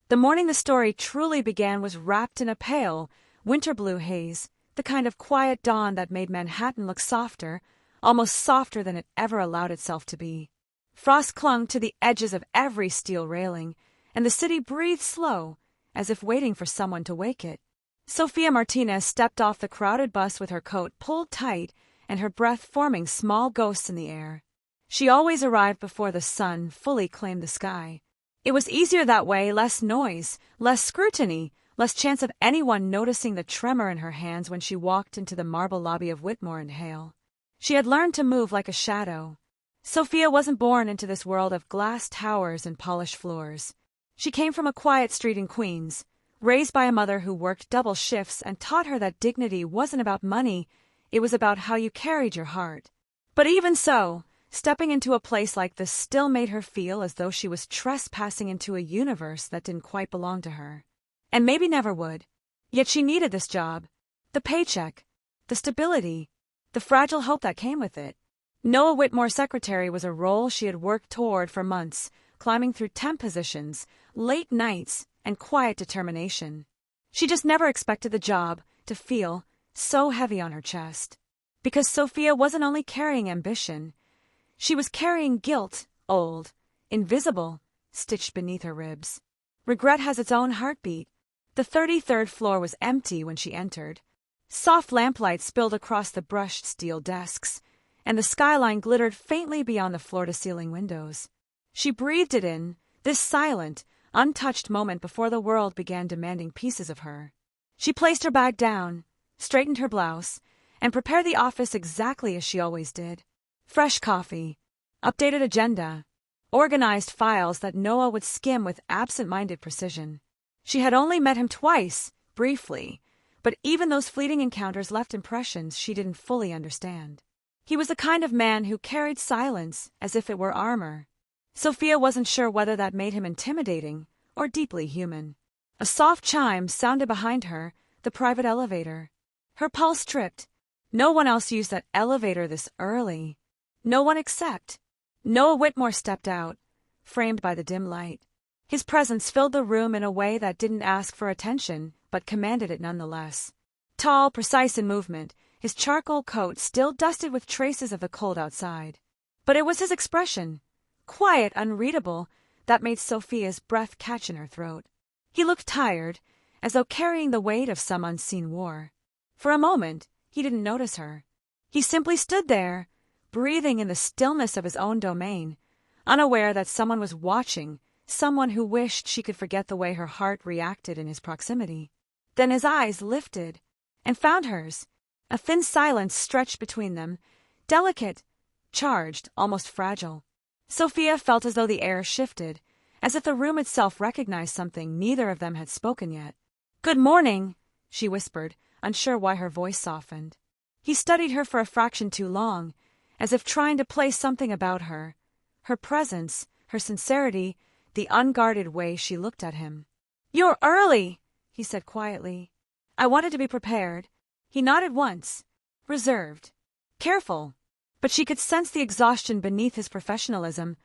The morning the story truly began was wrapped in a pale, winter blue haze, the kind of quiet dawn that made Manhattan look softer, almost softer than it ever allowed itself to be. Frost clung to the edges of every steel railing, and the city breathed slow, as if waiting for someone to wake it. Sophia Martinez stepped off the crowded bus with her coat pulled tight and her breath forming small ghosts in the air. She always arrived before the sun fully claimed the sky. It was easier that way, less noise, less scrutiny, less chance of anyone noticing the tremor in her hands when she walked into the marble lobby of Whitmore and Hale. She had learned to move like a shadow. Sophia wasn't born into this world of glass towers and polished floors. She came from a quiet street in Queens, raised by a mother who worked double shifts and taught her that dignity wasn't about money, it was about how you carried your heart. But even so, stepping into a place like this still made her feel as though she was trespassing into a universe that didn't quite belong to her. And maybe never would. Yet she needed this job. The paycheck, the stability, the fragile hope that came with it. Noah Whitmore's secretary was a role she had worked toward for months, climbing through temp positions, late nights, and quiet determination. She just never expected the job to feel so heavy on her chest. Because Sophia wasn't only carrying ambition, she was carrying guilt, old, invisible, stitched beneath her ribs. Regret has its own heartbeat. The 33rd floor was empty when she entered. Soft lamplight spilled across the brushed steel desks, and the skyline glittered faintly beyond the floor-to-ceiling windows. She breathed it in, this silent, untouched moment before the world began demanding pieces of her. She placed her bag down, straightened her blouse, and prepared the office exactly as she always did. Fresh coffee, updated agenda, organized files that Noah would skim with absent-minded precision. She had only met him twice, briefly, but even those fleeting encounters left impressions she didn't fully understand. He was the kind of man who carried silence as if it were armor. Sophia wasn't sure whether that made him intimidating or deeply human. A soft chime sounded behind her, the private elevator. Her pulse tripped. No one else used that elevator this early. No one except Noah Whitmore stepped out, framed by the dim light. His presence filled the room in a way that didn't ask for attention, but commanded it nonetheless. Tall, precise in movement, his charcoal coat still dusted with traces of the cold outside. But it was his expression, quiet, unreadable, that made Sophia's breath catch in her throat. He looked tired, as though carrying the weight of some unseen war. For a moment, he didn't notice her. He simply stood there, breathing in the stillness of his own domain, unaware that someone was watching, someone who wished she could forget the way her heart reacted in his proximity. Then his eyes lifted and found hers. A thin silence stretched between them, delicate, charged, almost fragile. Sophia felt as though the air shifted, as if the room itself recognized something neither of them had spoken yet. "Good morning," she whispered, unsure why her voice softened. He studied her for a fraction too long, as if trying to place something about her. Her presence, her sincerity, the unguarded way she looked at him. "You're early," he said quietly. "I wanted to be prepared." He nodded once, reserved, careful, but she could sense the exhaustion beneath his professionalism,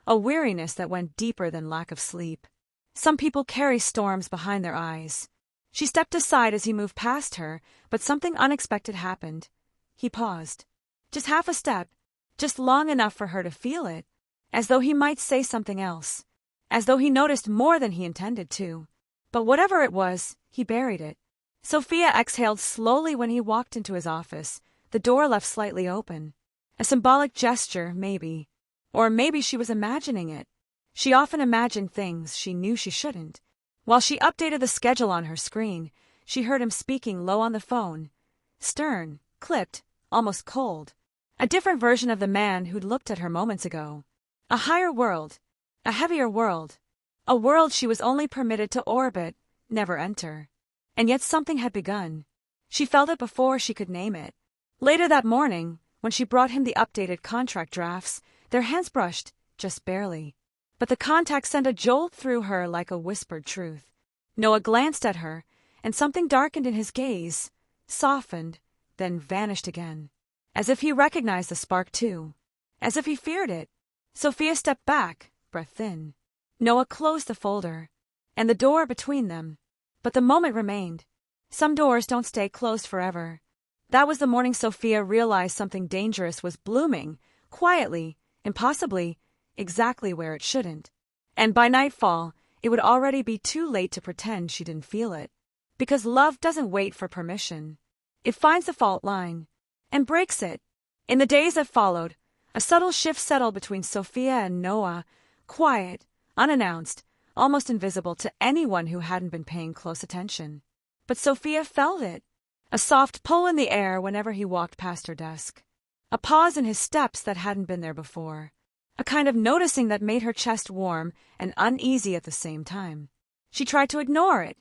a weariness that went deeper than lack of sleep. Some people carry storms behind their eyes. She stepped aside as he moved past her, but something unexpected happened. He paused. Just half a step, just long enough for her to feel it, as though he might say something else, as though he noticed more than he intended to. But whatever it was, he buried it. Sophia exhaled slowly when he walked into his office, the door left slightly open. A symbolic gesture, maybe. Or maybe she was imagining it. She often imagined things she knew she shouldn't. While she updated the schedule on her screen, she heard him speaking low on the phone. Stern, clipped, almost cold. A different version of the man who'd looked at her moments ago. A higher world. A heavier world. A world she was only permitted to orbit, never enter. And yet something had begun. She felt it before she could name it. Later that morning, when she brought him the updated contract drafts, their hands brushed, just barely. But the contact sent a jolt through her like a whispered truth. Noah glanced at her, and something darkened in his gaze, softened, then vanished again. As if he recognized the spark too. As if he feared it. Sophia stepped back, breath thin. Noah closed the folder. and the door between them. But the moment remained. Some doors don't stay closed forever. That was the morning Sophia realized something dangerous was blooming, quietly, impossibly, exactly where it shouldn't. And by nightfall, it would already be too late to pretend she didn't feel it. Because love doesn't wait for permission. It finds the fault line and breaks it. In the days that followed, a subtle shift settled between Sophia and Noah, quiet, unannounced, almost invisible to anyone who hadn't been paying close attention. But Sophia felt it. A soft pull in the air whenever he walked past her desk. A pause in his steps that hadn't been there before. A kind of noticing that made her chest warm and uneasy at the same time. She tried to ignore it.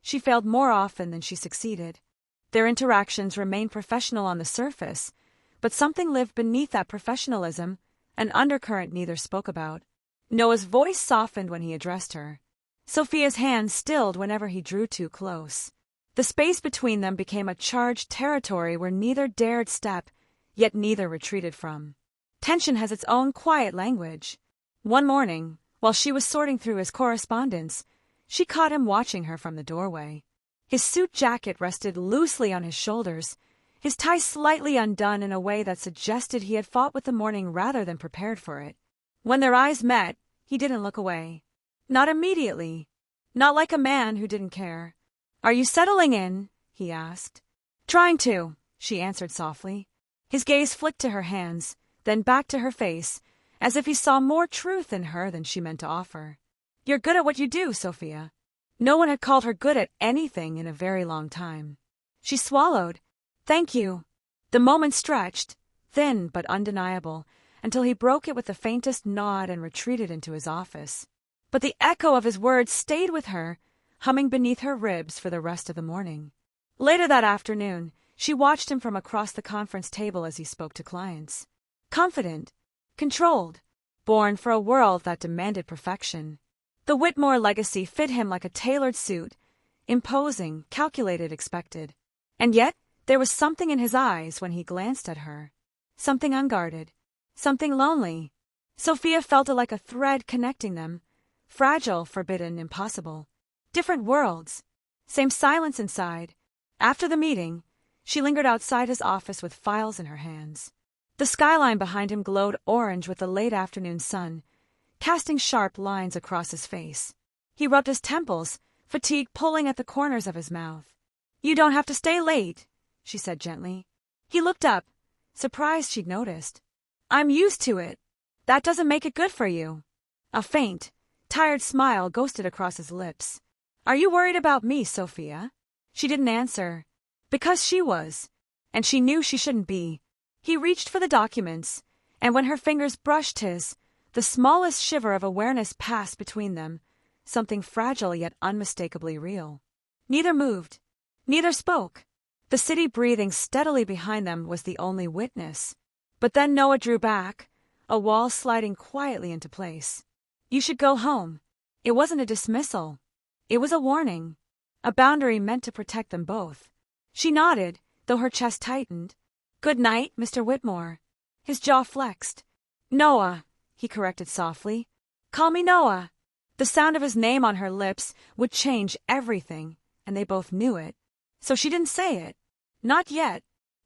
She failed more often than she succeeded. Their interactions remained professional on the surface, but something lived beneath that professionalism, an undercurrent neither spoke about. Noah's voice softened when he addressed her. Sophia's hand stilled whenever he drew too close. The space between them became a charged territory where neither dared step, yet neither retreated from. Tension has its own quiet language. One morning, while she was sorting through his correspondence, she caught him watching her from the doorway. His suit jacket rested loosely on his shoulders, his tie slightly undone in a way that suggested he had fought with the morning rather than prepared for it. When their eyes met, he didn't look away. Not immediately. Not like a man who didn't care. "Are you settling in?" he asked. "Trying to," she answered softly. His gaze flicked to her hands, then back to her face, as if he saw more truth in her than she meant to offer. "You're good at what you do, Sophia." No one had called her good at anything in a very long time. She swallowed. "Thank you." The moment stretched, thin but undeniable, until he broke it with the faintest nod and retreated into his office. But the echo of his words stayed with her, humming beneath her ribs for the rest of the morning. Later that afternoon, she watched him from across the conference table as he spoke to clients. Confident, controlled, born for a world that demanded perfection. The Whitmore legacy fit him like a tailored suit, imposing, calculated, expected. And yet, there was something in his eyes when he glanced at her. Something unguarded. Something lonely. Sophia felt it like a thread connecting them. Fragile, forbidden, impossible. Different worlds. Same silence inside. After the meeting, she lingered outside his office with files in her hands. The skyline behind him glowed orange with the late afternoon sun, casting sharp lines across his face. He rubbed his temples, fatigue pulling at the corners of his mouth. "You don't have to stay late," she said gently. He looked up, surprised she'd noticed. "I'm used to it. That doesn't make it good for you." A faint, tired smile ghosted across his lips. "Are you worried about me, Sophia?" She didn't answer. Because she was. And she knew she shouldn't be. He reached for the documents, and when her fingers brushed his, the smallest shiver of awareness passed between them, something fragile yet unmistakably real. Neither moved. Neither spoke. The city breathing steadily behind them was the only witness. But then Noah drew back, a wall sliding quietly into place. "You should go home." It wasn't a dismissal. It was a warning. A boundary meant to protect them both. She nodded, though her chest tightened. "Good night, Mr. Whitmore." His jaw flexed. "Noah," he corrected softly. "Call me Noah." The sound of his name on her lips would change everything, and they both knew it. So she didn't say it. Not yet.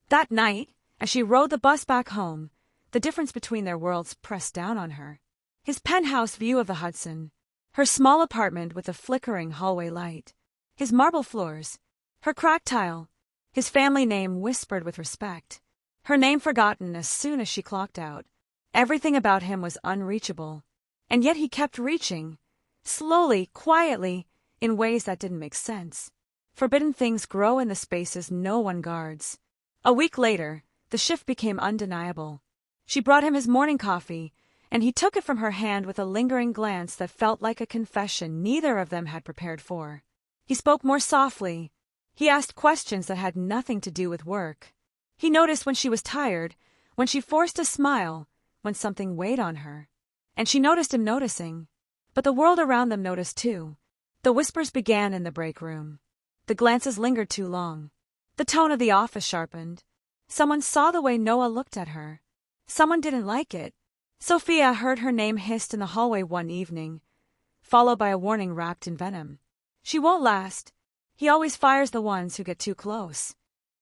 That night, as she rode the bus back home, the difference between their worlds pressed down on her. His penthouse view of the Hudson, her small apartment with the flickering hallway light, his marble floors, her cracked tile, his family name whispered with respect, her name forgotten as soon as she clocked out. Everything about him was unreachable, and yet he kept reaching, slowly, quietly, in ways that didn't make sense. Forbidden things grow in the spaces no one guards. A week later, the shift became undeniable. She brought him his morning coffee, and he took it from her hand with a lingering glance that felt like a confession neither of them had prepared for. He spoke more softly. He asked questions that had nothing to do with work. He noticed when she was tired, when she forced a smile, when something weighed on her. And she noticed him noticing. But the world around them noticed too. The whispers began in the break room. The glances lingered too long. The tone of the office sharpened. Someone saw the way Noah looked at her. Someone didn't like it. Sophia heard her name hissed in the hallway one evening. followed by a warning wrapped in venom. She won't last. He always fires the ones who get too close.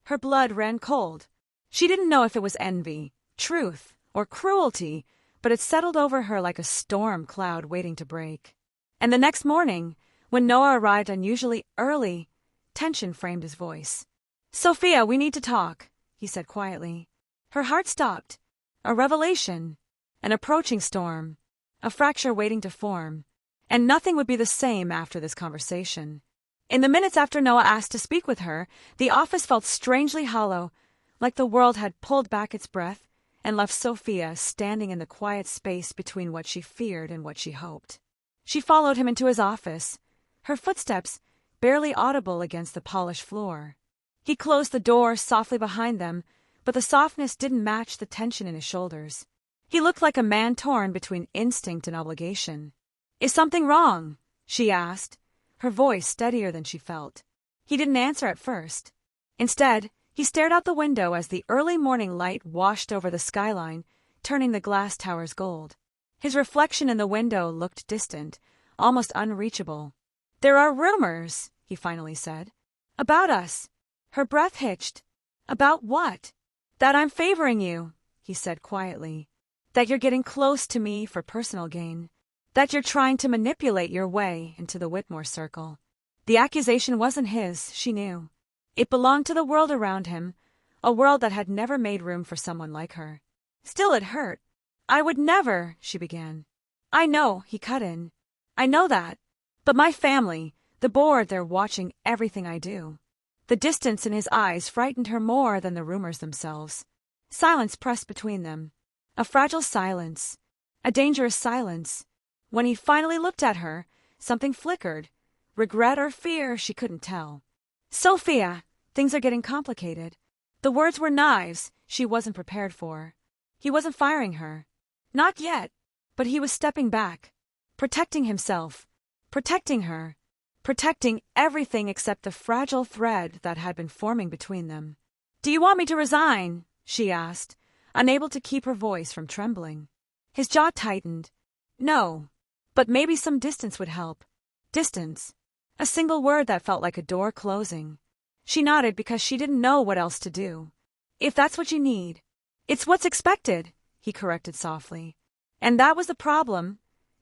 Her blood ran cold. She didn't know if it was envy, truth, or cruelty, but it settled over her like a storm cloud waiting to break. And the next morning, when Noah arrived unusually early, tension framed his voice. "Sophia, we need to talk," he said quietly. Her heart stopped. A revelation, an approaching storm, a fracture waiting to form, and nothing would be the same after this conversation. In the minutes after Noah asked to speak with her, the office felt strangely hollow, like the world had pulled back its breath and left Sophia standing in the quiet space between what she feared and what she hoped. She followed him into his office, her footsteps barely audible against the polished floor. He closed the door softly behind them, but the softness didn't match the tension in his shoulders. He looked like a man torn between instinct and obligation. "Is something wrong?" she asked, her voice steadier than she felt. He didn't answer at first. Instead, he stared out the window as the early morning light washed over the skyline, turning the glass towers gold. His reflection in the window looked distant, almost unreachable. "There are rumors," he finally said. "About us." Her breath hitched. "About what?" "That I'm favoring you," he said quietly. "That you're getting close to me for personal gain. That you're trying to manipulate your way into the Whitmore circle." The accusation wasn't his, she knew. It belonged to the world around him, a world that had never made room for someone like her. Still, it hurt. "I would never," she began. "I know," he cut in. "I know that. But my family, the board, they're watching everything I do." The distance in his eyes frightened her more than the rumors themselves. Silence pressed between them. A fragile silence. A dangerous silence. When he finally looked at her, something flickered. Regret or fear, she couldn't tell. "Sophia, things are getting complicated." The words were knives she wasn't prepared for. He wasn't firing her. Not yet. But he was stepping back. Protecting himself. Protecting her. Protecting everything except the fragile thread that had been forming between them. "Do you want me to resign?" she asked, unable to keep her voice from trembling. His jaw tightened. "No. But maybe some distance would help." Distance. A single word that felt like a door closing. She nodded because she didn't know what else to do. "If that's what you need." "It's what's expected," he corrected softly. And that was the problem.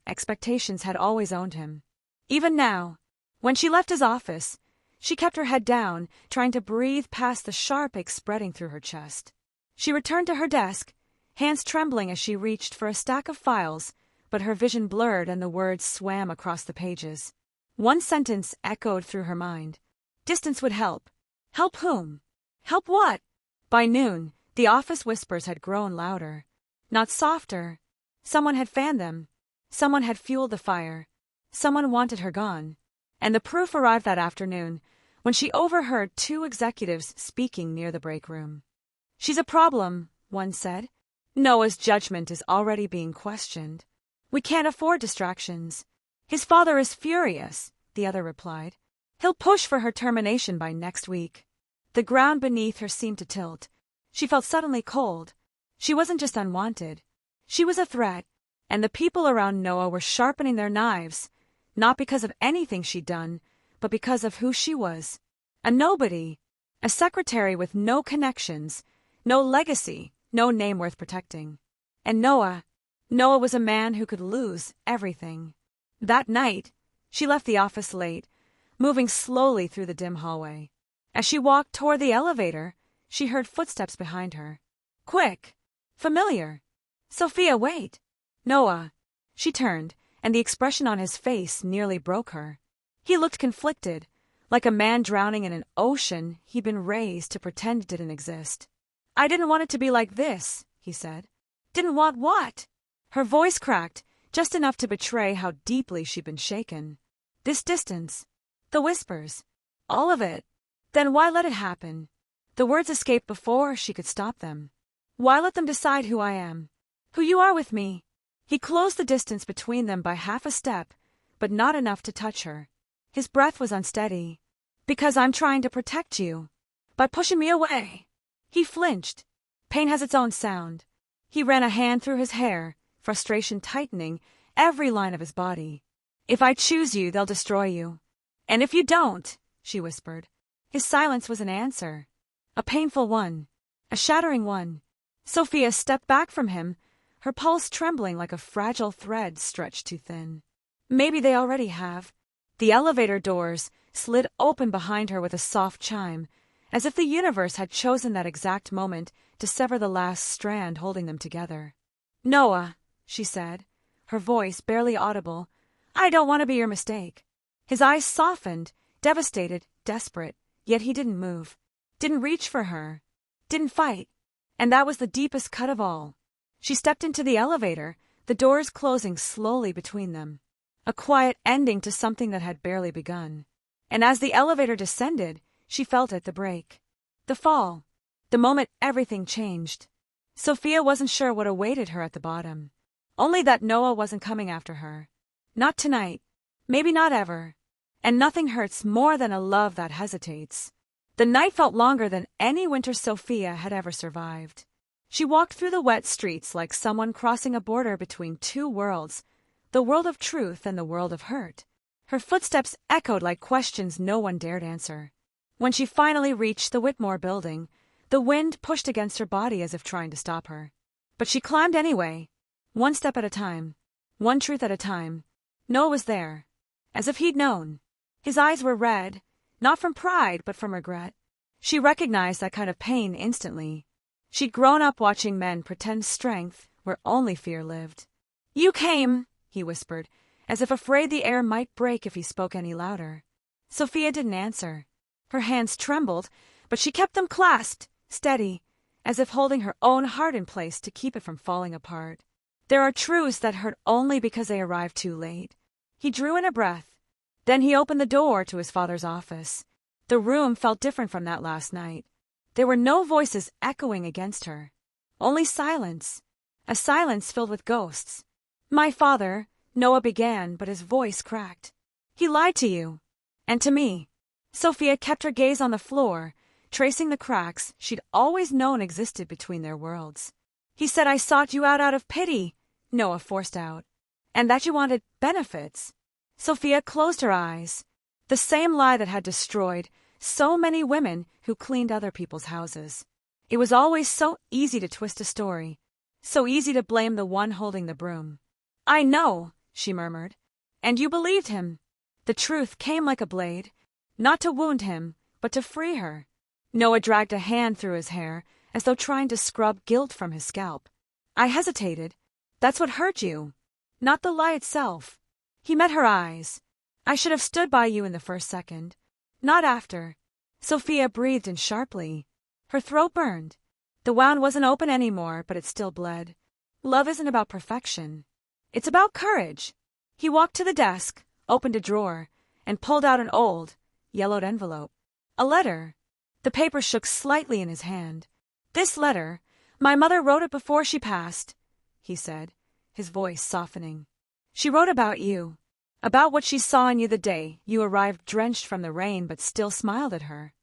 Expectations had always owned him. Even now, when she left his office, she kept her head down, trying to breathe past the sharp ache spreading through her chest. She returned to her desk, hands trembling as she reached for a stack of files, but her vision blurred and the words swam across the pages. One sentence echoed through her mind. Distance would help. Help whom? Help what? By noon, the office whispers had grown louder. Not softer. Someone had fanned them. Someone had fueled the fire. Someone wanted her gone. And the proof arrived that afternoon, when she overheard two executives speaking near the break room. "She's a problem," one said. "Noah's judgment is already being questioned. We can't afford distractions. His father is furious," the other replied. "He'll push for her termination by next week." The ground beneath her seemed to tilt. She felt suddenly cold. She wasn't just unwanted. She was a threat, and the people around Noah were sharpening their knives, not because of anything she'd done, but because of who she was. A nobody. A secretary with no connections, no legacy, no name worth protecting. And Noah was a man who could lose everything. That night, she left the office late, moving slowly through the dim hallway. As she walked toward the elevator, she heard footsteps behind her. Quick. Familiar. "Sophia, wait." "Noah." She turned, and the expression on his face nearly broke her. He looked conflicted, like a man drowning in an ocean he'd been raised to pretend didn't exist. "I didn't want it to be like this," he said. "Didn't want what?" Her voice cracked, just enough to betray how deeply she'd been shaken. "This distance. The whispers. All of it. Then why let it happen?" The words escaped before she could stop them. "Why let them decide who I am? Who you are with me?" He closed the distance between them by half a step, but not enough to touch her. His breath was unsteady. "Because I'm trying to protect you. By pushing me away." He flinched. Pain has its own sound. He ran a hand through his hair, frustration tightening every line of his body. If I choose you, they'll destroy you. And if you don't, she whispered. His silence was an answer. A painful one. A shattering one. Sophia stepped back from him, her pulse trembling like a fragile thread stretched too thin. Maybe they already have. The elevator doors slid open behind her with a soft chime, as if the universe had chosen that exact moment to sever the last strand holding them together. Noah, she said, her voice barely audible, I don't want to be your mistake. His eyes softened, devastated, desperate, yet he didn't move, didn't reach for her, didn't fight. And that was the deepest cut of all. She stepped into the elevator, the doors closing slowly between them. A quiet ending to something that had barely begun. And as the elevator descended, she felt it, the break. The fall. The moment everything changed. Sophia wasn't sure what awaited her at the bottom. Only that Noah wasn't coming after her. Not tonight. Maybe not ever. And nothing hurts more than a love that hesitates. The night felt longer than any winter Sophia had ever survived. She walked through the wet streets like someone crossing a border between two worlds, the world of truth and the world of hurt. Her footsteps echoed like questions no one dared answer. When she finally reached the Whitmore building, the wind pushed against her body as if trying to stop her. But she climbed anyway, one step at a time, one truth at a time. Noah was there, as if he'd known. His eyes were red, not from pride but from regret. She recognized that kind of pain instantly. She'd grown up watching men pretend strength where only fear lived. You came, he whispered, as if afraid the air might break if he spoke any louder. Sophia didn't answer. Her hands trembled, but she kept them clasped, steady, as if holding her own heart in place to keep it from falling apart. There are truths that hurt only because they arrive too late. He drew in a breath. Then he opened the door to his father's office. The room felt different from that last night. There were no voices echoing against her. Only silence. A silence filled with ghosts. My father, Noah began, but his voice cracked. He lied to you. And to me. Sophia kept her gaze on the floor, tracing the cracks she'd always known existed between their worlds. He said I sought you out of pity, Noah forced out. And that you wanted benefits. Sophia closed her eyes. The same lie that had destroyed so many women who cleaned other people's houses. It was always so easy to twist a story, so easy to blame the one holding the broom. I know, she murmured. And you believed him. The truth came like a blade, not to wound him, but to free her. Noah dragged a hand through his hair, as though trying to scrub guilt from his scalp. I hesitated. That's what hurt you, not the lie itself. He met her eyes. I should have stood by you in the first second. Not after. Sophia breathed in sharply. Her throat burned. The wound wasn't open anymore, but it still bled. Love isn't about perfection. It's about courage. He walked to the desk, opened a drawer, and pulled out an old, yellowed envelope. A letter. The paper shook slightly in his hand. This letter, my mother wrote it before she passed, he said, his voice softening. She wrote about you. About what she saw in you the day you arrived drenched from the rain but still smiled at her.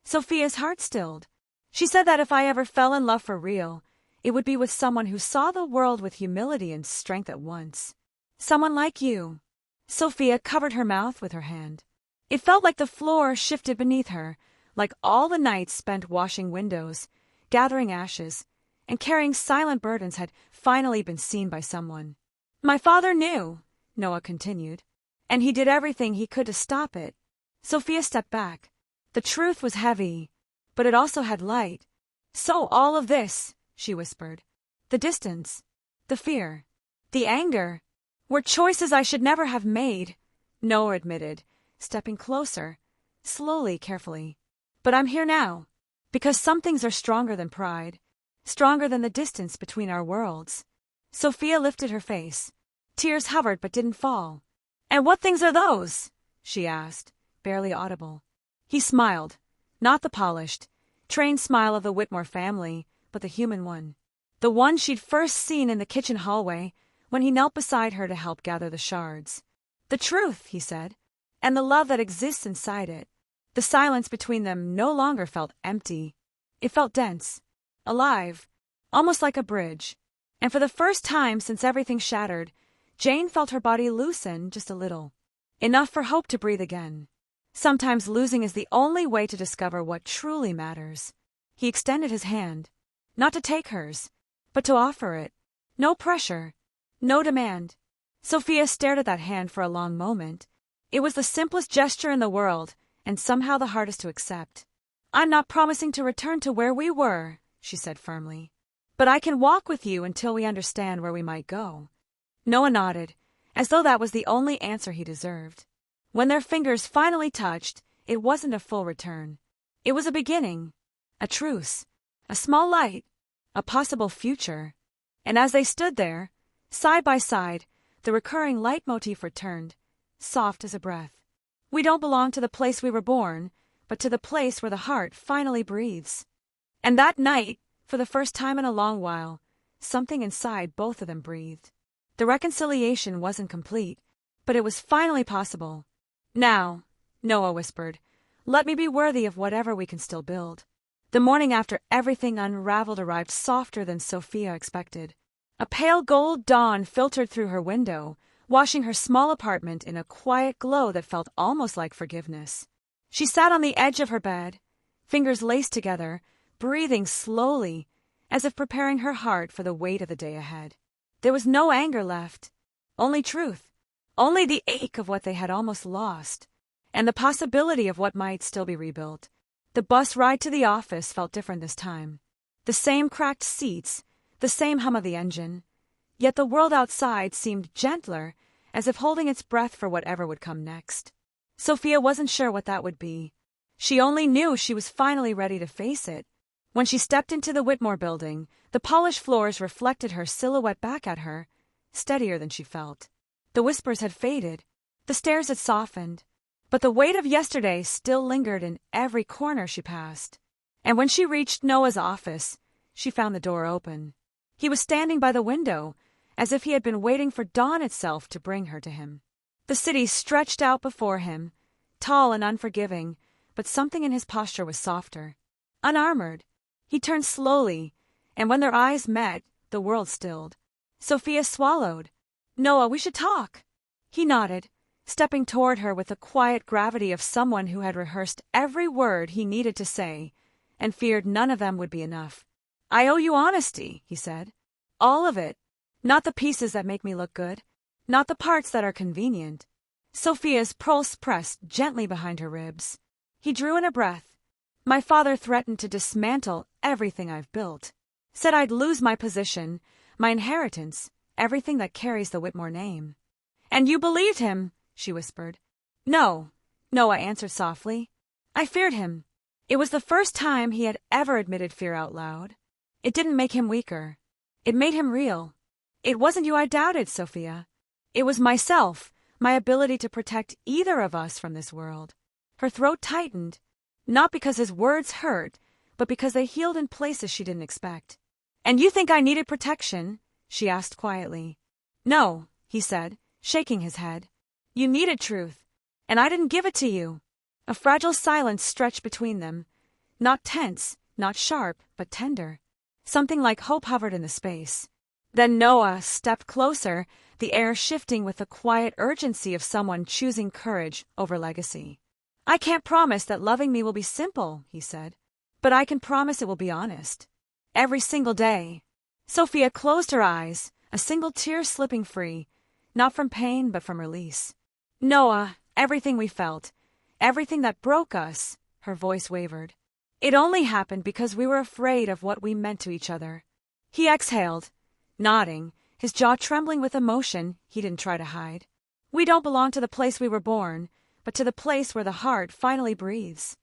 Sophia's heart stilled. She said that if I ever fell in love for real, it would be with someone who saw the world with humility and strength at once. Someone like you. Sophia covered her mouth with her hand. It felt like the floor shifted beneath her, like all the nights spent washing windows, gathering ashes, and carrying silent burdens had finally been seen by someone. My father knew, Noah continued, and he did everything he could to stop it. Sophia stepped back. The truth was heavy, but it also had light. So all of this, she whispered, the distance, the fear, the anger, were choices I should never have made, Noah admitted, stepping closer, slowly, carefully. But I'm here now, because some things are stronger than pride, stronger than the distance between our worlds. Sophia lifted her face. Tears hovered but didn't fall. And what things are those? She asked, barely audible. He smiled, not the polished, trained smile of the Whitmore family, but the human one. The one she'd first seen in the kitchen hallway when he knelt beside her to help gather the shards. The truth, he said, and the love that exists inside it. The silence between them no longer felt empty. It felt dense, alive, almost like a bridge. And for the first time since everything shattered, Jane felt her body loosen just a little. Enough for hope to breathe again. Sometimes losing is the only way to discover what truly matters. He extended his hand, not to take hers, but to offer it. No pressure, no demand. Sophia stared at that hand for a long moment. It was the simplest gesture in the world, and somehow the hardest to accept. "I'm not promising to return to where we were," she said firmly. "But I can walk with you until we understand where we might go." Noah nodded, as though that was the only answer he deserved. When their fingers finally touched, it wasn't a full return. It was a beginning, a truce, a small light, a possible future. And as they stood there, side by side, the recurring leitmotif returned, soft as a breath. "We don't belong to the place we were born, but to the place where the heart finally breathes." And that night, for the first time in a long while, something inside both of them breathed. The reconciliation wasn't complete, but it was finally possible. "Now," Noah whispered, "let me be worthy of whatever we can still build." The morning after everything unraveled arrived softer than Sophia expected. A pale gold dawn filtered through her window, washing her small apartment in a quiet glow that felt almost like forgiveness. She sat on the edge of her bed, fingers laced together, breathing slowly, as if preparing her heart for the weight of the day ahead. There was no anger left, only truth, only the ache of what they had almost lost, and the possibility of what might still be rebuilt. The bus ride to the office felt different this time. The same cracked seats, the same hum of the engine, yet the world outside seemed gentler, as if holding its breath for whatever would come next. Sophia wasn't sure what that would be. She only knew she was finally ready to face it. When she stepped into the Whitmore building, the polished floors reflected her silhouette back at her, steadier than she felt. The whispers had faded, the stares had softened, but the weight of yesterday still lingered in every corner she passed. And when she reached Noah's office, she found the door open. He was standing by the window, as if he had been waiting for dawn itself to bring her to him. The city stretched out before him, tall and unforgiving, but something in his posture was softer. Unarmored, he turned slowly, and when their eyes met, the world stilled. Sophia swallowed. "Noah, we should talk." He nodded, stepping toward her with the quiet gravity of someone who had rehearsed every word he needed to say, and feared none of them would be enough. "I owe you honesty," he said. "All of it. Not the pieces that make me look good, not the parts that are convenient." Sophia's pulse pressed gently behind her ribs. He drew in a breath. "My father threatened to dismantle everything I've built. Said I'd lose my position, my inheritance, everything that carries the Whitmore name." "And you believed him?" she whispered. "No," Noah answered softly. "I feared him." It was the first time he had ever admitted fear out loud. It didn't make him weaker. It made him real. "It wasn't you I doubted, Sophia. It was myself, my ability to protect either of us from this world." Her throat tightened, not because his words hurt, but because they healed in places she didn't expect. "And you think I needed protection?" she asked quietly. "No," he said, shaking his head. "You needed truth, and I didn't give it to you." A fragile silence stretched between them, not tense, not sharp, but tender. Something like hope hovered in the space. Then Noah stepped closer, the air shifting with the quiet urgency of someone choosing courage over legacy. "I can't promise that loving me will be simple," he said, "but I can promise it will be honest. Every single day." Sophia closed her eyes, a single tear slipping free, not from pain but from release. "Noah, everything we felt, everything that broke us," her voice wavered. "It only happened because we were afraid of what we meant to each other." He exhaled, nodding, his jaw trembling with emotion he didn't try to hide. "We don't belong to the place we were born, but to the place where the heart finally breathes."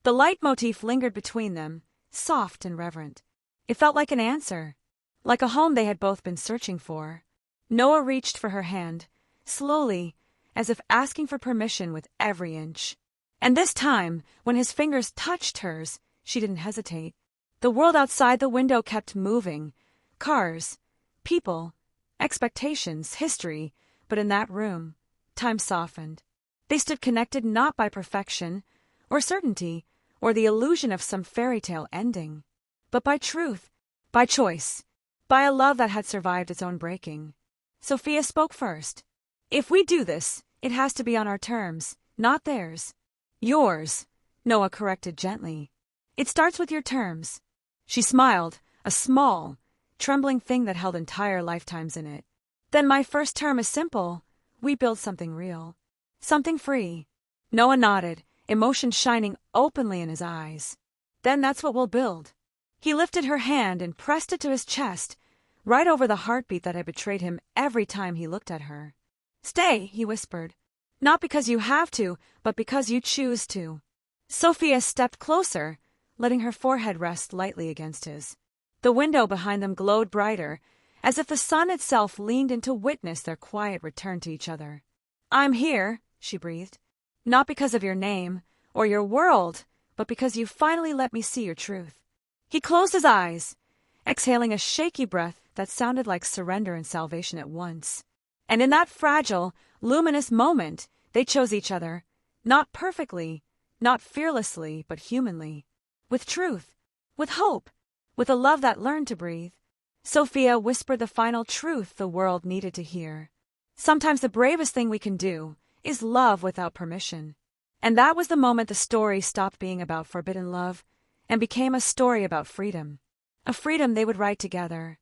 The leitmotif lingered between them, soft and reverent. It felt like an answer, like a home they had both been searching for. Noah reached for her hand, slowly, as if asking for permission with every inch. And this time, when his fingers touched hers, she didn't hesitate. The world outside the window kept moving. Cars, people, expectations, history, but in that room, time softened. They stood connected not by perfection, or certainty, or the illusion of some fairy tale ending, but by truth, by choice, by a love that had survived its own breaking. Sophia spoke first. "If we do this, It has to be on our terms, not theirs. Yours, Noah corrected gently. It starts with your terms. She smiled, a small, trembling thing that held entire lifetimes in it. Then my first term is simple. We build something real. Something free. Noah nodded, emotion shining openly in his eyes. Then that's what we'll build. He lifted her hand and pressed it to his chest, right over the heartbeat that had betrayed him every time he looked at her. Stay, he whispered. Not because you have to, but because you choose to. Sophia stepped closer, letting her forehead rest lightly against his. The window behind them glowed brighter, as if the sun itself leaned in to witness their quiet return to each other. I'm here, she breathed. Not because of your name, or your world, but because you finally let me see your truth. He closed his eyes, exhaling a shaky breath that sounded like surrender and salvation at once. And in that fragile, luminous moment, they chose each other, not perfectly, not fearlessly, but humanly. With truth, with hope, with a love that learned to breathe. Sophia whispered the final truth the world needed to hear. Sometimes the bravest thing we can do is love without permission. And that was the moment the story stopped being about forbidden love and became a story about freedom. A freedom they would write together.